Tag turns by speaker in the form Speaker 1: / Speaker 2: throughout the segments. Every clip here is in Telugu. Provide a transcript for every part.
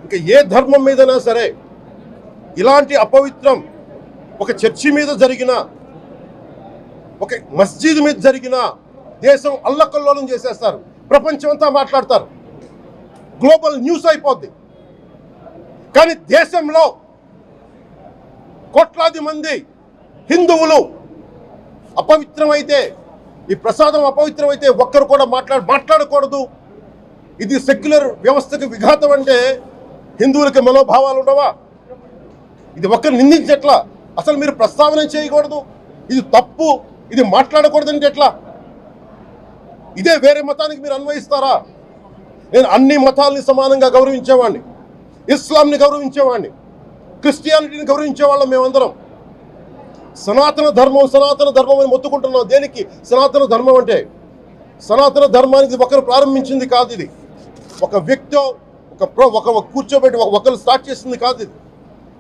Speaker 1: ఇంకా ఏ ధర్మం మీదైనా సరే ఇలాంటి అపవిత్రం ఒక చర్చి మీద జరిగిన, ఒక మస్జిద్ మీద జరిగిన దేశం అల్లకల్లోలం చేసేస్తారు, ప్రపంచం అంతా మాట్లాడతారు, గ్లోబల్ న్యూస్ అయిపోద్ది. కానీ దేశంలో కోట్లాది మంది హిందువులు అపవిత్రమైతే, ఈ ప్రసాదం అపవిత్రమైతే ఒక్కరు కూడా మాట్లాడకూడదు, ఇది సెక్యులర్ వ్యవస్థకు విఘాతం అంటే హిందువులకి మనోభావాలు ఉండవా? ఇది ఒక్కరు నిందించట్లా, అసలు మీరు ప్రస్తావన చేయకూడదు, ఇది తప్పు, ఇది మాట్లాడకూడదంటే ఎట్లా? ఇదే వేరే మతానికి మీరు అన్వయిస్తారా? నేను అన్ని మతాలని సమానంగా గౌరవించేవాడిని, ఇస్లాంని గౌరవించేవాడిని, క్రిస్టియానిటీని గౌరవించేవాళ్ళం మేమందరం. సనాతన ధర్మం అని మొత్తుకుంటున్నాం. దేనికి సనాతన ధర్మం అంటే? సనాతన ధర్మానికి ఒకరు ప్రారంభించింది కాదు, ఇది ఒక వ్యక్తి ఒక కూర్చోబెట్టి ఒకరు స్టార్ట్ చేసింది కాదు. ఇది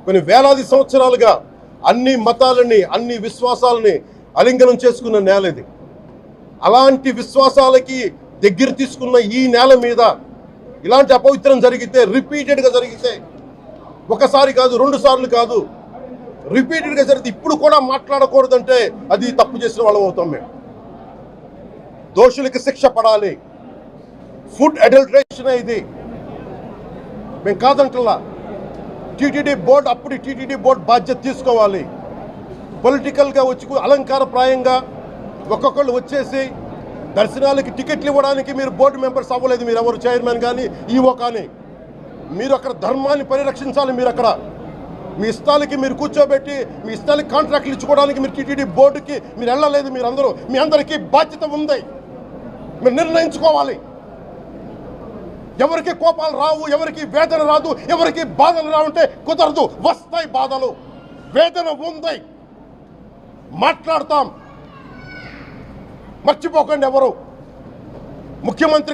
Speaker 1: కొన్ని వేలాది సంవత్సరాలుగా అన్ని మతాలని, అన్ని విశ్వాసాలని అలింగనం చేసుకున్న నేల ఇది. అలాంటి విశ్వాసాలకి దగ్గర తీసుకున్న ఈ నేల మీద ఇలాంటి అపవిత్రం జరిగితే, రిపీటెడ్గా జరిగితే, ఒకసారి కాదు, 2 సార్లు కాదు, రిపీటెడ్గా జరిగితే ఇప్పుడు కూడా మాట్లాడకూడదంటే అది తప్పు చేసిన వాళ్ళం అవుతాం. మేము దోషులకి శిక్ష పడాలి. ఫుడ్ అడల్టరేషన్ ఇది మేము కాదంటలా. టీటీడీ బోర్డు, అప్పుడు టీటీడీ బోర్డు బాధ్యత తీసుకోవాలి. పొలిటికల్గా వచ్చి అలంకారప్రాయంగా ఒక్కొక్కళ్ళు వచ్చేసి దర్శనాలకి టికెట్లు ఇవ్వడానికి మీరు బోర్డు మెంబర్స్ అవ్వలేదు. మీరు ఎవరు చైర్మన్ కానీ ఈవో కానీ, మీరు అక్కడ ధర్మాన్ని పరిరక్షించాలి. మీరు అక్కడ మీ ఇష్టాలకి మీరు కూర్చోబెట్టి మీ ఇష్టాలకి కాంట్రాక్ట్లు ఇచ్చుకోవడానికి మీరు టీటీడీ బోర్డుకి మీరు వెళ్ళలేదు. మీరందరూ, మీ అందరికీ బాధ్యత ఉంది, మీరు నిర్ణయించుకోవాలి. ఎవరికి కోపాలు రావు, ఎవరికి వేదన రాదు, ఎవరికి బాధలు రావంటే కుదరదు. వస్తాయి బాధలు, వేదన ఉంది, మాట్లాడతాం. మర్చిపోకండి ఎవరు.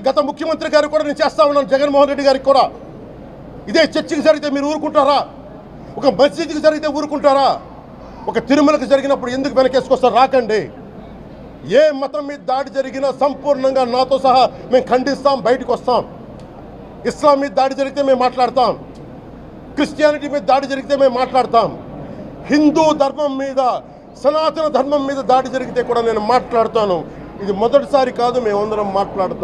Speaker 1: గత ముఖ్యమంత్రి గారు కూడా నేను చేస్తా ఉన్నాను, జగన్మోహన్ రెడ్డి గారికి కూడా. ఇదే చర్చికి జరిగితే మీరు ఊరుకుంటారా? ఒక మస్జిద్కి జరిగితే ఊరుకుంటారా? ఒక తిరుమలకి జరిగినప్పుడు ఎందుకు వెనకేసుకొస్తారు? రాకండి. ఏ మతం మీద దాడి జరిగినా సంపూర్ణంగా నాతో సహా మేము ఖండిస్తాం, బయటకు వస్తాం. ఇస్లాం మీద దాడి జరిగితే మేము మాట్లాడతాం, క్రిస్టియానిటీ మీద దాడి జరిగితే మేము మాట్లాడతాం. హిందూ ధర్మం మీద, సనాతన ధర్మం మీద దాడి జరిగితే కూడా నేను మాట్లాడతాను. ఇది మొదటిసారి కాదు, మేమందరం మాట్లాడతాం.